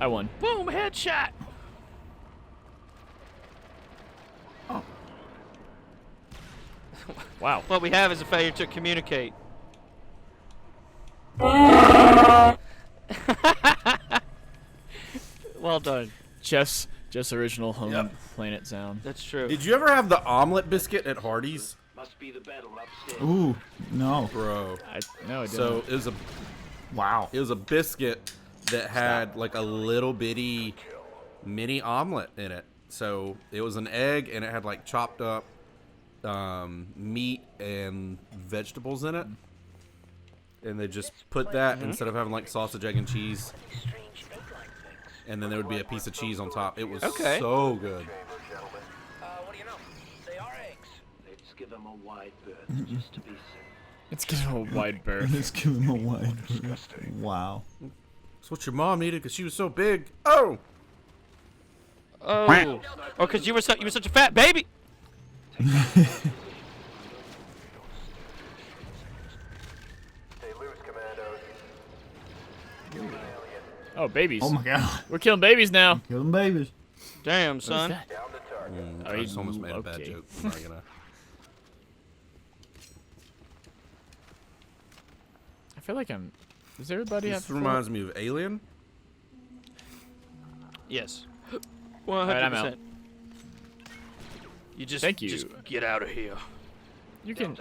that one. Boom, headshot. Oh. Wow. What we have is a failure to communicate. Well done. Jeff's original home Yep. planet sound. That's true. Did you ever have the omelet biscuit at Hardee's? Must be the battle upstairs. Ooh, no. Bro. No, I didn't. So it was a biscuit that had like a little bitty mini omelet in it. So it was an egg and it had like chopped up meat and vegetables in it. And they just put that instead of having like sausage, egg, and cheese. And then there would be a piece of cheese on top. It was so good. What do you know? They are eggs. Let's give them a wide berth just to be safe. Let's give him a wide berth. Let's give him a wide berth. Wow. That's what your mom needed because she was so big. Oh! Oh. Or because you were such a fat baby. Oh, babies. Oh my god. We're killing babies now. Kill them babies. Damn, son. I just almost made a bad okay. joke. I'm not gonna. I feel like I'm. Does everybody have? This reminds me of Alien. Yes. 100%. Alright, I'm out. You just Thank you. Just get out of here. You can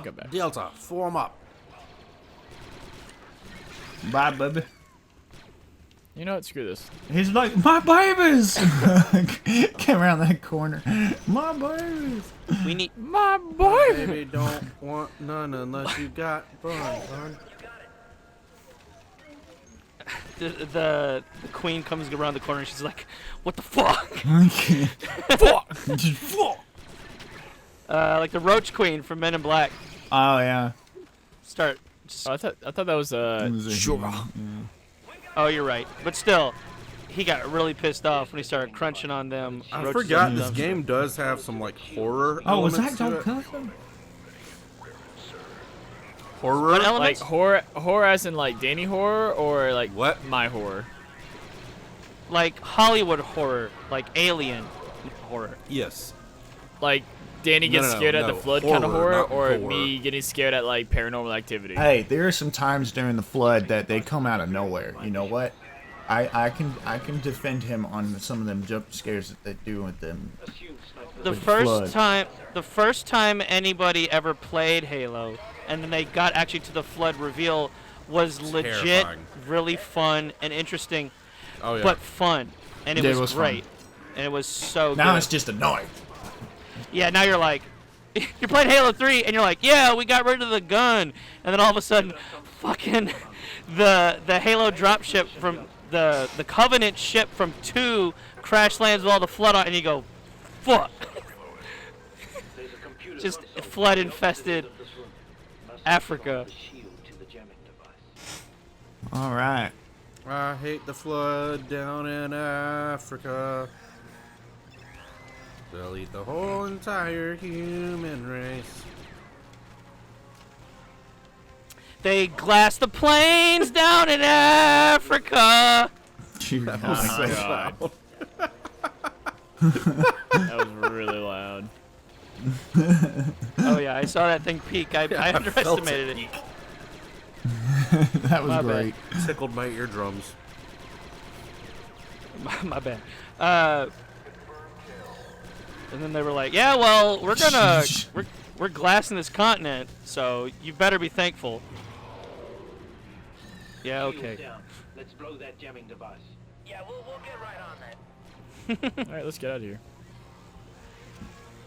go back. Delta, form up. Bye, baby. You know what? Screw this. He's like, my babies! Came around that corner. My babies! We need. My boy. Baby, don't want none unless you got fun. The queen comes around the corner and she's like, "What the fuck?" Fuck! Just fuck! Like the Roach Queen from Men in Black. Oh, yeah. Start. Oh, I thought that was It was a Sure. human, Oh, you're right. But still, he got really pissed off when he started crunching on them. I roaches forgot and this stuff. game does have some like horror. Oh, was that elements to Tom it. Custom? Horror? What like elements? horror as in like Danny horror or like What? my horror. Like Hollywood horror, like Alien horror. Yes. Like Danny gets No, scared at the no. flood kind of Horror, horror, not or horror. me getting scared at like paranormal activity. Hey, there are some times during the flood that they come out of nowhere. You know what? I can defend him on some of them jump scares that they do with them. The With the first time anybody ever played Halo, and then they got actually to the flood reveal, was legit, Terrifying. really fun and interesting, Oh yeah. but fun, and it Yeah, was, it was great, fun. and it was so Now good. it's just annoying. Yeah, now you're like, you're playing Halo 3, and you're like, yeah, we got rid of the gun, and then all of a sudden, fucking, the Halo dropship from the Covenant ship from 2 crash lands with all the flood on, and you go, fuck. Just flood infested Africa. All right. I hate the flood down in Africa. They'll eat the whole entire human race. They glass the plains down in Africa. That Oh my god. That was really loud. Oh yeah, I saw that thing peak. I I underestimated felt it. That was My bad. great. Tickled my eardrums. My bad. And then they were like, "Yeah, well, we're gonna we're glassing this continent, so you better be thankful." Yeah, okay. Let's blow that jamming device. Yeah, we'll get right on that. All right, let's get out of here.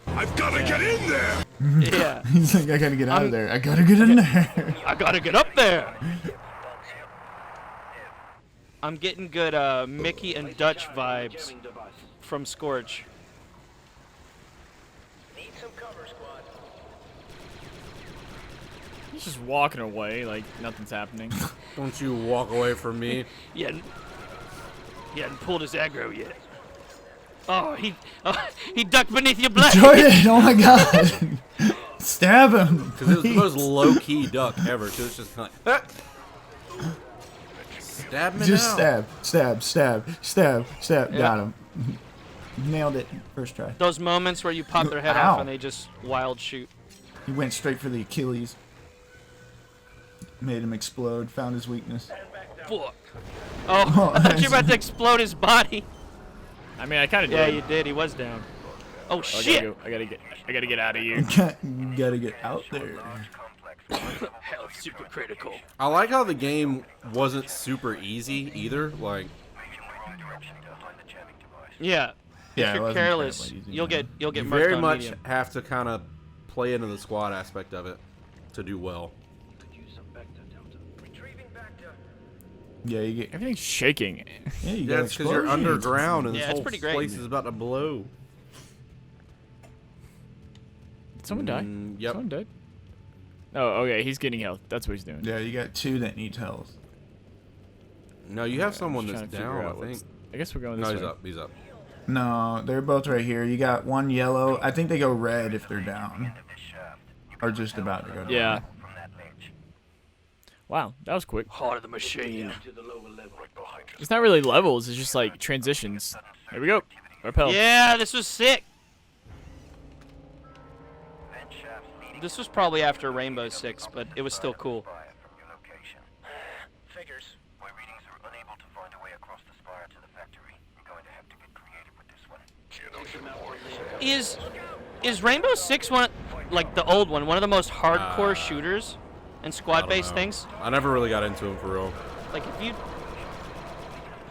I've got to get in there! Yeah, He's like, I gotta get out of there. I gotta get in there. I gotta get up there. I'm getting good Mickey and Dutch vibes Jamming device. from Scorch. Need some cover, squad. He's just walking away like nothing's happening. Don't you walk away from me. He hadn't pulled his aggro yet. Oh, he ducked beneath your blade. Jordan, oh my god. Stab him. Because it was the most low-key duck ever. Because it's just like, Stab me Just now. stab. Yeah. Got him. Nailed it first try. Those moments where you pop their head Ow. off and they just wild shoot. He went straight for the Achilles. Made him explode. Found his weakness. Fuck. Oh, I thought you were about to explode his body. I mean, I kind of Yeah, did. you did. He was down. Oh I shit! gotta go. I gotta get out of here. You gotta get out there. Health super critical. I like how the game wasn't super easy either. Like, Yeah. Yeah, If it you're wasn't careless, terribly easy, you'll no. get you murked very on much medium. have to kind of play into the squad aspect of it to do well. Retrieving Bacta. Yeah, you get. Everything's shaking. Yeah, you Yeah, got it's because you're explosions. underground and Yeah, this it's whole pretty great. place is about to blow. Did someone die? Yep. Someone died? Oh, okay. He's getting health. That's what he's doing. Yeah, you got 2 that need health. No, you have I'm someone just that's trying to figure down, out I think. what's- I guess we're going No, this he's way. up. He's up. No, they're both right here. You got 1 yellow. I think they go red if they're down. Or just about to go down. Yeah. Wow, that was quick. Heart of the machine. It's not really levels. It's just like transitions. Here we go. Repel. Yeah, this was sick. This was probably after Rainbow Six, but it was still cool. Figures. My readings are unable to find a way across the spire to the factory. I'm going to have to get creative with this one. Is Rainbow Six one, like the old one of the most hardcore shooters and I don't squad-based know. things? I never really got into him for real. Like if you,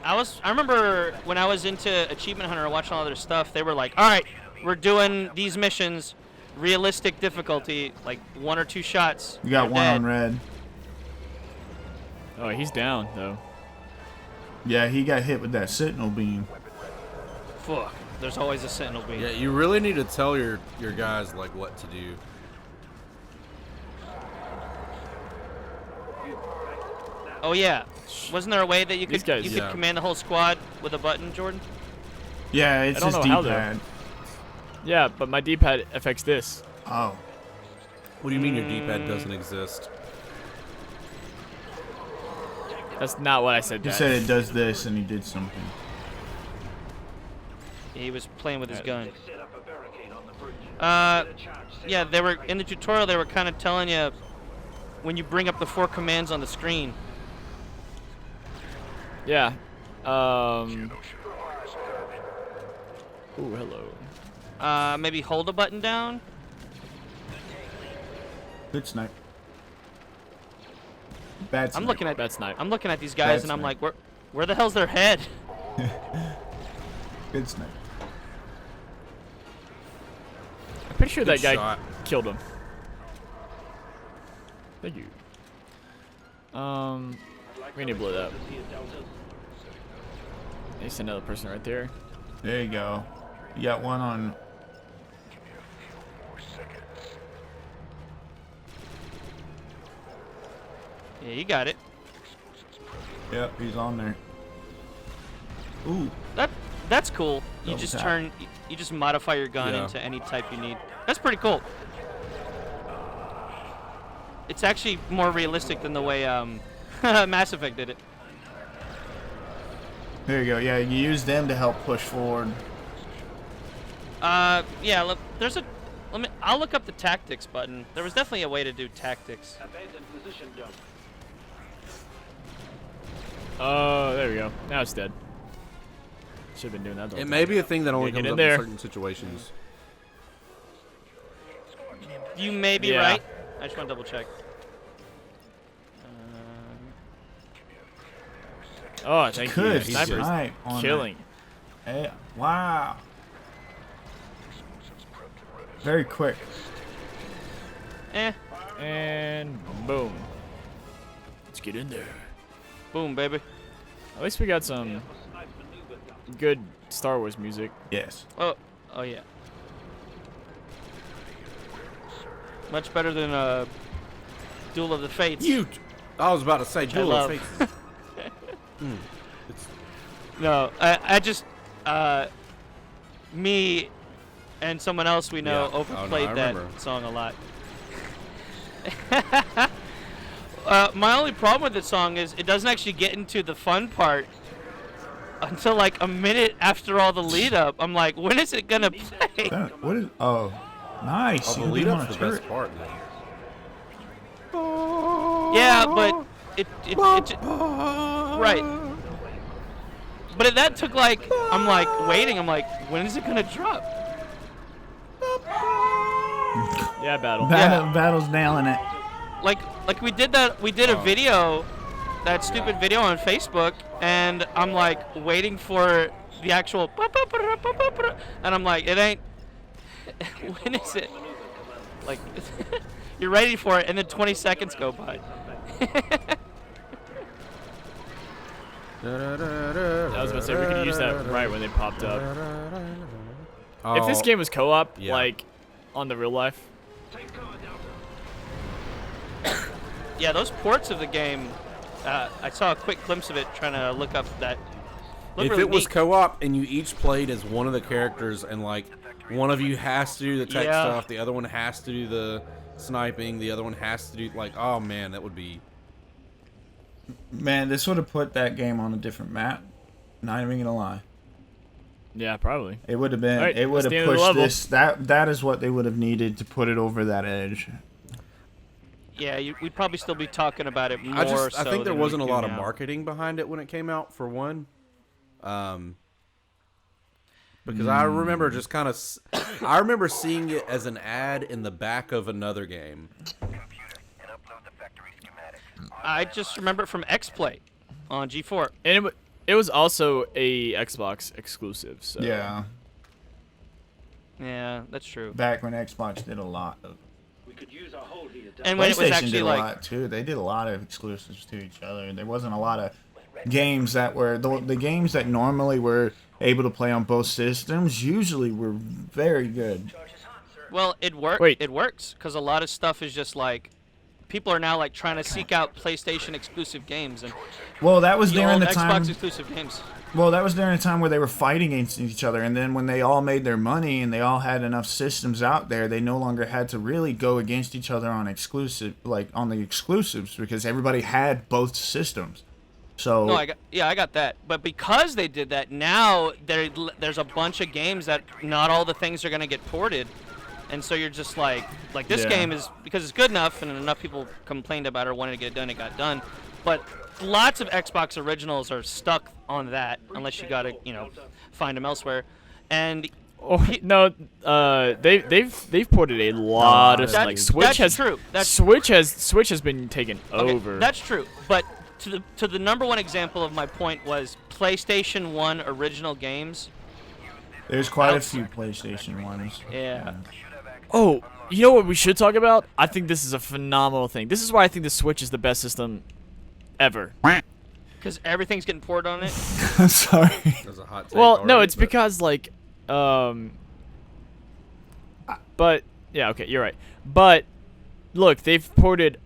I remember when I was into Achievement Hunter and watching all their stuff, they were like, all right, we're doing these missions, realistic difficulty, like 1 or 2 shots. You got you're 1 dead. on red. Oh, he's down though. Yeah, he got hit with that sentinel beam. Fuck. There's always a sentinel beam. Yeah, you really need to tell your guys like what to do. Oh yeah. Wasn't there a way that you These could guys- you could Yeah. command the whole squad with a button, Jordan? Yeah, it's I don't his know how, though. D-pad. Yeah, but my D-pad affects this. Oh. What do you mean your D-pad doesn't exist? That's not what I said. He Dad. said it does this, and he did something. He was playing with his gun. Set up a barricade on the bridge. Yeah, they were in the tutorial. They were kind of telling you when you bring up the 4 commands on the screen. Yeah. Ooh, hello. Maybe hold a button down. Good snipe. Bad snipe. I'm looking at Bad snipe. I'm looking at these guys Bad and I'm snipe. like, where the hell's their head? Good snipe. I'm pretty sure Good that guy shot. killed him. Thank you. We need to blow that up. There's another person right there. There you go. You got 1 on. Yeah, you got it. Yep, he's on there. Ooh. That's cool. You Double just tap. you just modify your gun Yeah. into any type you need. That's pretty cool. It's actually more realistic than the way Mass Effect did it. There you go. Yeah, you use them to help push forward. Yeah. Look, I'll look up the tactics button. There was definitely a way to do tactics. Abandoned position dump. Oh, there we go. Now it's dead. Should have been doing that. the whole It time. may be a thing that only Yeah, get comes in up there. in certain situations. You may be Yeah. right. I just want to double check. Oh, thank you. Good Sniper's snipe on killing. that. Hey, wow. Very quick. And boom. Let's get in there. Boom, baby. At least we got some good Star Wars music. Yes. Oh yeah. Much better than Duel of the Fates. I was about to say I Duel love. of Fates. No, I just me and someone else we know Yeah. Oh, no, overplayed I that remember. song a lot. My only problem with this song is it doesn't actually get into the fun part until like a minute after all the lead up. I'm like, when is it gonna play? What is? Oh, nice. Oh, the You can lead be on up's a the best turret. part. Man. Yeah, but it right. But that took like, I'm like waiting. I'm like, when is it gonna drop? Yeah, battle. Battle's nailing it. Like we did that. We did a video, that stupid video on Facebook, and I'm like waiting for the actual, and I'm like, it ain't. When is it? Like, you're ready for it, and then 20 seconds go by. I was gonna say we could use that right when they popped up. Oh, If this game was co-op, yeah. like on the real life, Yeah, those ports of the game. I saw a quick glimpse of it trying to look up that. Looked if really it was neat. co-op and you each played as one of the characters, and like one of you has to do the tech Yeah. stuff, the other one has to do the sniping, the other one has to do like, oh man, that would be. Man, this would have put that game on a different map. Not even gonna lie. yeah, probably. It would have been. Alright, It would that's the have end of the pushed level. this. That is what they would have needed to put it over that edge. Yeah, we'd probably still be talking about it more. I think so there than wasn't a we do lot of now. marketing behind it when it came out, for one. Because I remember just kind of, I remember seeing it as an ad in the back of another game. Computer and upload the factory schematic. I just remember it from X-Play on G4. And it was also a Xbox exclusive. So Yeah. Yeah, that's true. Back when Xbox did a lot of. We could use our hold here. And when it was PlayStation actually did a like, lot too. They did a lot of exclusives to each other. There wasn't a lot of games that were the games that normally were able to play on both systems. Usually were very good. well, it worked. Wait. It works because a lot of stuff is just like, people are now like trying to seek out PlayStation exclusive games and Well, that was during the Xbox time. exclusive games. Well, that was during a time where they were fighting against each other, and then when they all made their money and they all had enough systems out there, they no longer had to really go against each other on on the exclusives, because everybody had both systems. So No, I got that. But because they did that, now there's a bunch of games that not all the things are gonna get ported, and so you're just like this Yeah. game is, because it's good enough and enough people complained about it or wanted to get it done, it got done. But lots of Xbox originals are stuck on that unless you gotta find them elsewhere, and Oh, no, they've ported a lot of That- like Switch that's has true. Switch has been taken okay, over. that's true. But to the number one example of my point was PlayStation 1 original games. there's quite a few PlayStation ones. Yeah. Oh, you know what we should talk about? I think this is a phenomenal thing. This is why I think the Switch is the best system ever. Because everything's getting poured on it. I'm sorry. There's a hot take Well, no, already, it's but- because like, but yeah, okay, you're right. But look, they've ported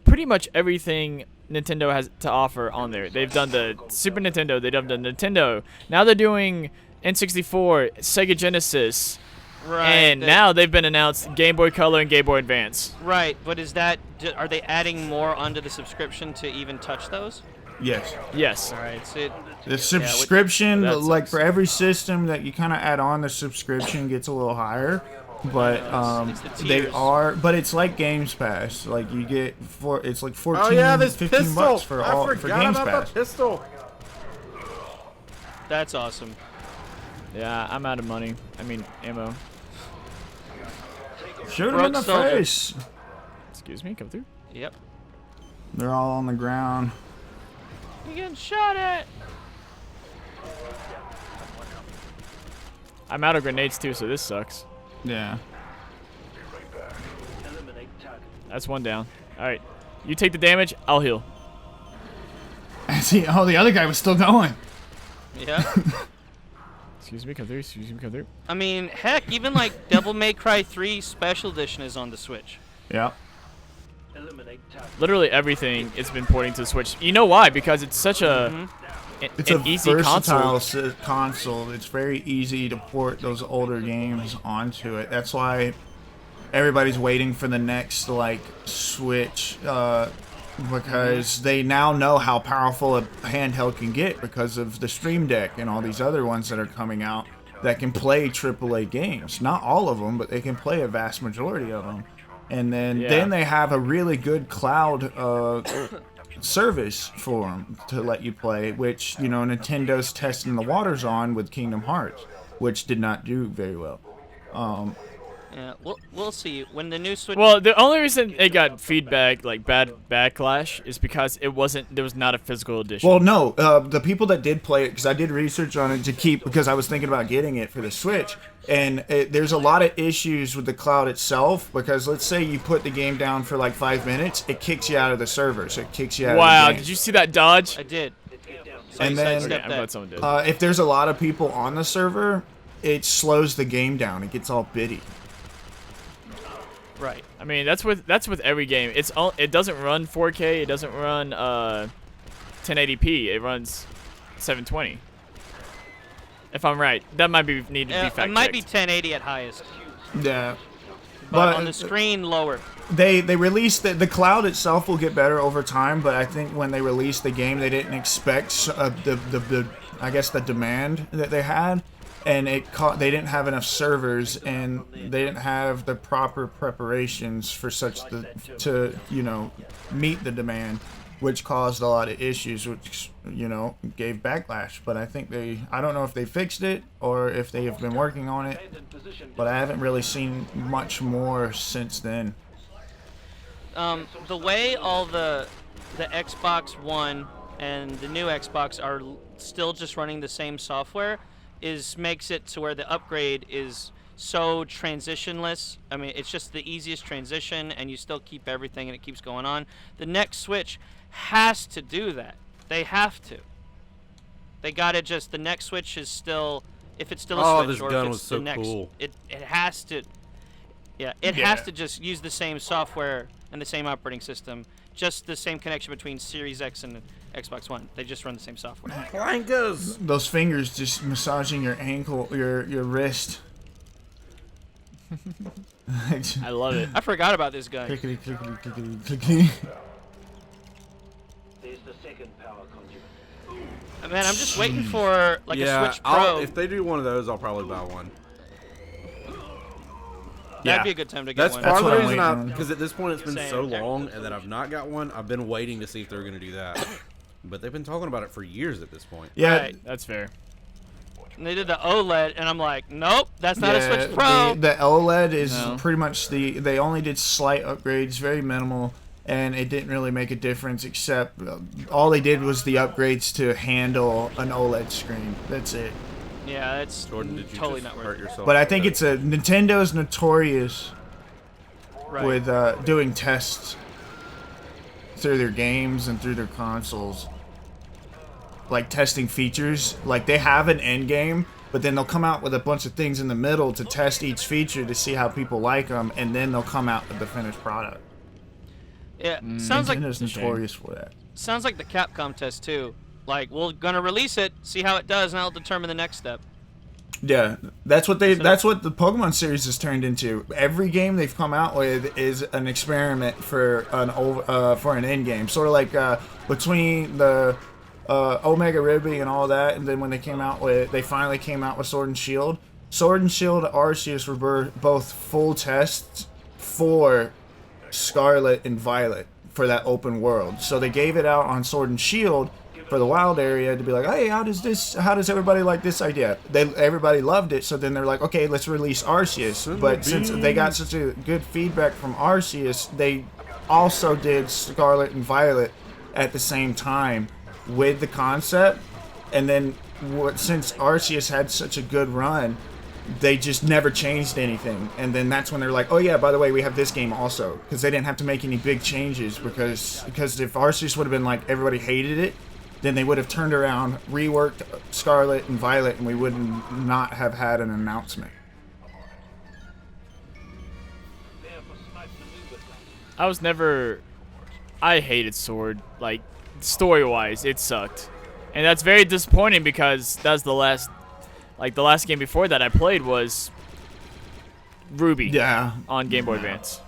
pretty much everything Nintendo has to offer on there. They've done the Super Nintendo, they've done the Nintendo. Now they're doing N64, Sega Genesis, Right. and now they've been announced Game Boy Color and Game Boy Advance. Right, but are they adding more onto the subscription to even touch those? Yes. Yes. All right, so The subscription, that like sucks. for every system that you kind of add on, the subscription gets a little higher. But it's the they tiers. are, but it's like Games Pass. Like you get it's like 14, Oh yeah, this 15 pistol! bucks for I all for forgot Games about Pass. the pistol. that's awesome. Yeah, I'm out of money. I mean, ammo. Shoot them in Rogue the Soldier. face. Excuse me, come through. Yep. They're all on the ground. You getting shot at? I'm out of grenades too, so this sucks. Yeah. Eliminate target. That's one down. All right, you take the damage. I'll heal. See, oh, the other guy was still going. Yeah. Excuse me, come through. Excuse me, come through. I mean, heck, even like Devil May Cry 3 Special Edition is on the Switch. Yeah. Eliminate target. Literally everything it's been porting to the Switch. You know why? Because it's such a It's an a easy versatile console. console. It's very easy to port those older games onto it. That's why everybody's waiting for the next like Switch because they now know how powerful a handheld can get because of the Stream Deck and all these other ones that are coming out that can play AAA games. Not all of them, but they can play a vast majority of them. And then they have a really good cloud service for them to let you play, which, you know, Nintendo's testing the waters on with Kingdom Hearts, which did not do very well. Yeah, we'll see when the new Switch. Well, the only reason it got feedback, like bad backlash, is because there was not a physical edition. Well, no, the people that did play it, because I did research on it because I was thinking about getting it for the Switch, and there's a lot of issues with the cloud itself, because let's say you put the game down for like 5 minutes, it kicks you out of the server, so it kicks you out of the game. Did you see that dodge? I did. So And you then- sidestepped I'm that. glad someone did. If there's a lot of people on the server, it slows the game down. It gets all bitty. Right. I mean, that's with every game. It doesn't run 4K. It doesn't run 1080p. It runs 720. If I'm right, that might need to be fact checked. It might be 1080 at highest, Yeah. but on the screen lower. They released the cloud itself will get better over time, but I think when they released the game, they didn't expect the I guess the demand that they had, and they didn't have enough servers, and they didn't have the proper preparations for to you know, meet the demand, which caused a lot of issues, which, you know, gave backlash. But I think I don't know if they fixed it or if they have been working on it, but I haven't really seen much more since then. The way all the Xbox One and the new Xbox are still just running the same software makes it to where the upgrade is so transitionless. I mean, it's just the easiest transition, and you still keep everything, and it keeps going on. The next Switch has to do that. They have to. They gotta the next Switch is still, if it's still a Switch, this or gun if was it's so the next, cool. it has to. Yeah, it has to just use the same software and the same operating system, just the same connection between Series X and Xbox One. They just run the same software. Clankers. Those fingers just massaging your ankle, your wrist. I love it. I forgot about this guy. Clickety, clickety, clickety, clickety. There's the second power conduit. Man, I'm just waiting for like a Switch Pro. If they do one of those, I'll probably buy one. That'd be a good time to get That's one. part of what the I'm reason waiting on. because at this point it's been Same. so long and that I've not got one. I've been waiting to see if they're going to do that. But they've been talking about it for years at this point. Yeah, Right. That's fair. And they did the OLED, and I'm like, nope, that's not a yeah, Switch Pro. The OLED is No. pretty much they only did slight upgrades, very minimal, and it didn't really make a difference except all they did was the upgrades to handle an OLED screen. That's it. Yeah, it's Jordan, did you totally just not hurt worth it. yourself? But I think it's Nintendo's notorious Right. with doing tests through their games and through their consoles, like testing features. Like they have an end game, but then they'll come out with a bunch of things in the middle to test each feature to see how people like them, and then they'll come out with the finished product. Yeah, sounds like Nintendo's notorious for that. the Capcom test too. Like, we're gonna release it, see how it does, and that'll determine the next step. Yeah, that's what that's what the Pokemon series has turned into. Every game they've come out with is an experiment for an end game. Sort of like between the Omega Ruby and all that, and then when they finally came out with Sword and Shield. Sword and Shield Arceus were both full tests for Scarlet and Violet for that open world. So they gave it out on Sword and Shield for the wild area to be like, hey, how does everybody like this idea? Everybody loved it, so then they're like, okay, let's release Arceus. But since they got such a good feedback from Arceus, they also did Scarlet and Violet at the same time with the concept. And then since Arceus had such a good run, they just never changed anything. And then that's when they're like, oh yeah, by the way, we have this game also. Because they didn't have to make any big changes, because if Arceus would have been like everybody hated it, then they would have turned around, reworked Scarlet and Violet, and we would not have had an announcement. I hated Sword. Like, story-wise, it sucked. And that's very disappointing because that's the last game before that I played was Ruby Yeah. on Game Boy Advance.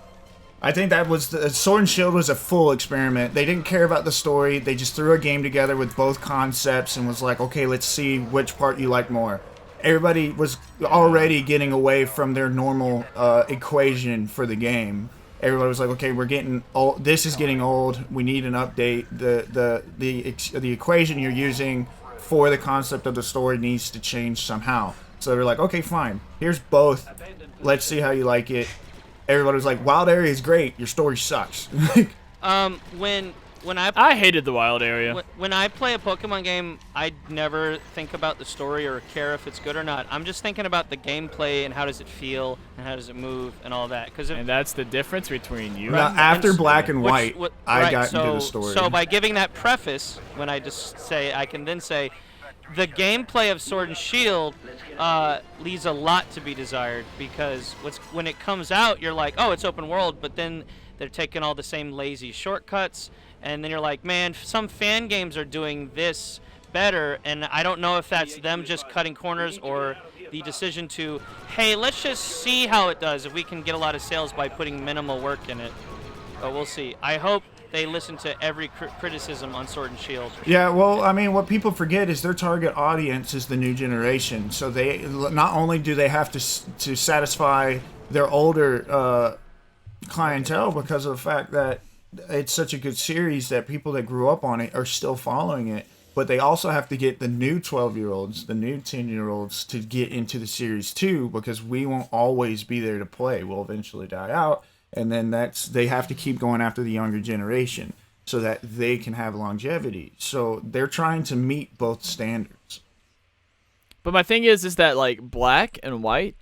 I think that was Sword and Shield was a full experiment. They didn't care about the story. They just threw a game together with both concepts and was like, okay, let's see which part you like more. Everybody was already getting away from their normal equation for the game. Everybody was like, okay, we're getting old. This is getting old. We need an update. The equation you're using for the concept of the story needs to change somehow. So they're like, okay, fine. Here's both. Let's see how you like it. Everybody was like, Wild Area is great. Your story sucks. When I hated the wild area. when I play a Pokemon game, I never think about the story or care if it's good or not. I'm just thinking about the gameplay and how does it feel and how does it move and all that. And that's the difference between you. Now, and after Black and White, I got so, into the story. So by giving that preface, when I just say, I can then say, the gameplay of Sword and Shield leaves a lot to be desired, because when it comes out, you're like, oh, it's open world, but then they're taking all the same lazy shortcuts, and then you're like, man, some fan games are doing this better, and I don't know if that's them just cutting corners or the decision to, hey, let's just see how it does, if we can get a lot of sales by putting minimal work in it. But we'll see. I hope they listen to every criticism on Sword and Shield. Yeah, well, I mean, what people forget is their target audience is the new generation. So they not only do they have to satisfy their older clientele because of the fact that it's such a good series that people that grew up on it are still following it, but they also have to get the new 12-year-olds, the new 10-year-olds to get into the series too, because we won't always be there to play. We'll eventually die out. And then they have to keep going after the younger generation so that they can have longevity. So they're trying to meet both standards. But my thing is that like Black and White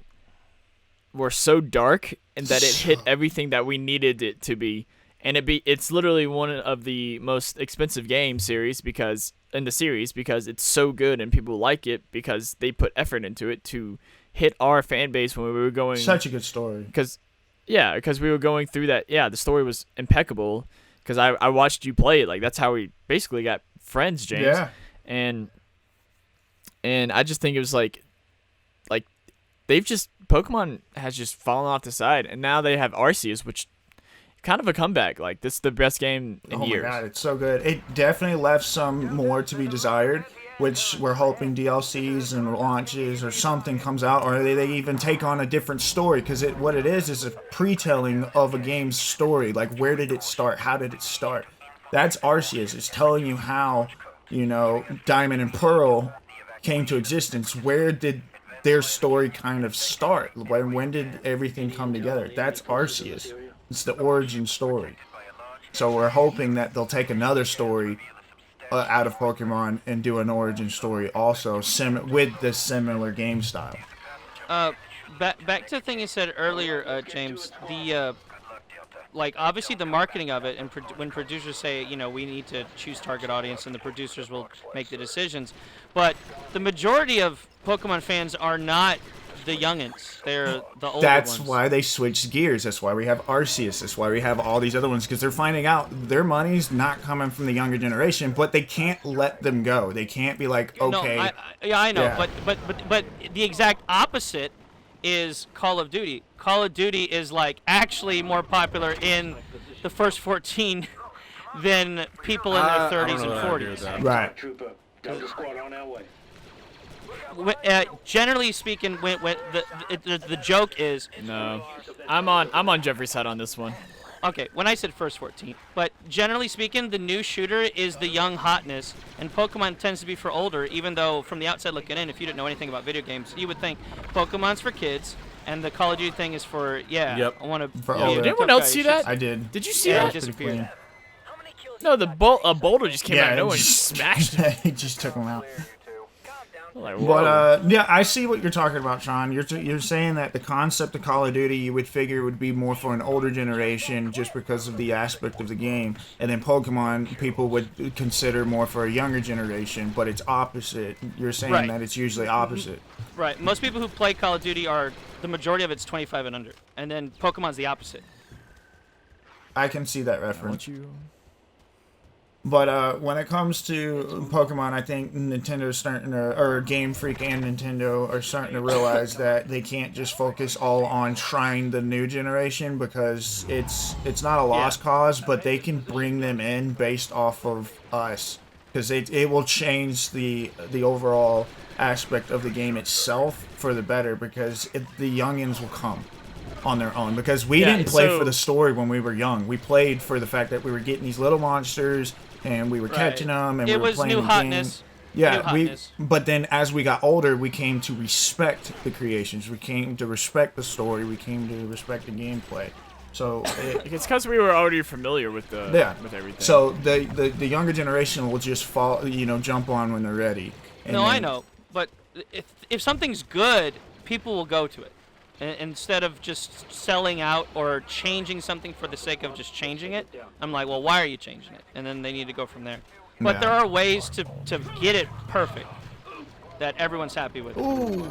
were so dark and that it hit everything that we needed it to be. And it's literally one of the most expensive game series because it's so good and people like it because they put effort into it to hit our fan base when we were going. Such a good story. Because we were going through that. Yeah, the story was impeccable because I watched you play it. Like, that's how we basically got friends, James. Yeah. And I just think it was like Pokemon has just fallen off the side, and now they have Arceus, which kind of a comeback. Like, this is the best game in years. Oh my god, it's so good. It definitely left some more to be desired, which we're hoping DLCs and launches or something comes out, or they even take on a different story, because what it is a pre-telling of a game's story. Like, where did it start? How did it start? That's Arceus. It's telling you how, Diamond and Pearl came to existence. Where did their story kind of start? When did everything come together? That's Arceus. It's the origin story. So we're hoping that they'll take another story out of Pokemon and do an origin story also with this similar game style. Back to the thing you said earlier, James. The obviously the marketing of it, and when producers say, we need to choose target audience, and the producers will make the decisions. But the majority of Pokemon fans are not the youngins. They're the older ones. That's why they switched gears. That's why we have Arceus. That's why we have all these other ones, because they're finding out their money's not coming from the younger generation, but they can't let them go. They can't be like, okay. No, I know. Yeah. But the exact opposite is Call of Duty. Call of Duty is actually more popular in the first 14 than people in their 30s and 40s. Right. Trooper, tell the squad on our way. Generally speaking, when the joke is No, I'm on Jeffrey's side on this one. okay. When I said first 14, but generally speaking, the new shooter is the young hotness, and Pokemon tends to be for older. Even though from the outside looking in, if you didn't know anything about video games, you would think Pokemon's for kids, and the Call of Duty thing is for Yep. I want to. For older. Did anyone else see that? I did. Did you see Yeah, that? it disappeared. No, a boulder just came out of nowhere and smashed it. He just took them out. Like, whoa. But yeah, I see what you're talking about, Sean. You're saying that the concept of Call of Duty you would figure would be more for an older generation just because of the aspect of the game, and then Pokemon people would consider more for a younger generation. But it's opposite. You're saying Right. that it's usually opposite. Right. Most people who play Call of Duty the majority of it's 25 and under, and then Pokemon's the opposite. I can see that Why reference. don't you? But when it comes to Pokemon, I think Nintendo's starting to, or Game Freak and Nintendo are starting to realize that they can't just focus all on trying the new generation, because it's not a lost cause, but they can bring them in based off of us, because it will change the overall aspect of the game itself for the better, because the youngins will come on their own, because we didn't play for the story when we were young. We played for the fact that we were getting these little monsters and we were catching them, and we were playing the game. Yeah, but then as we got older, we came to respect the creations. We came to respect the story. We came to respect the gameplay. So it's because we were already familiar with with everything. So the younger generation will just jump on when they're ready. And I know, but if something's good, people will go to it. Instead of just selling out or changing something for the sake of just changing it, I'm like, well, why are you changing it? And then they need to go from there. But there are ways to get it perfect that everyone's happy with. Ooh.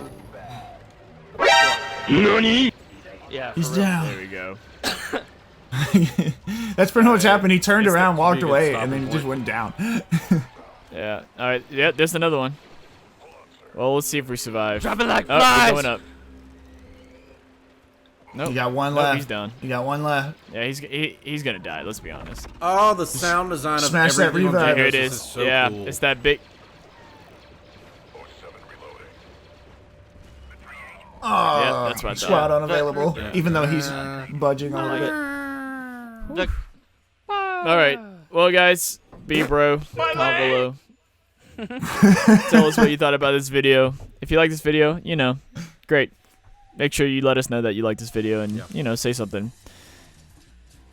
NANI? Yeah. He's for real. down. There we go. That's pretty much happened. He turned around, walked pretty good away, stopping and then point. just went down. Yeah. All right. Yeah. There's another one. Well, let's see if we survive. Drop it like Oh, flies. we're going up. Nope. You got one Nope, left. he's done. You got one left. Yeah, he's gonna die. Let's be honest. Oh, the sound design of Smash that everything on revive. Here it Genesis is. so Yeah, cool. it's that big. Oh, Yeah, that's what I squad thought. unavailable, even though he's budging a little bit. All right. Well, guys, be bro. Comment below. Tell us what you thought about this video. If you like this video, great. Make sure you let us know that you like this video and, say something.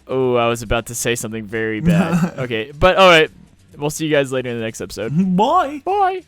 Oh, I was about to say something very bad. Okay, but all right. We'll see you guys later in the next episode. Bye. Bye.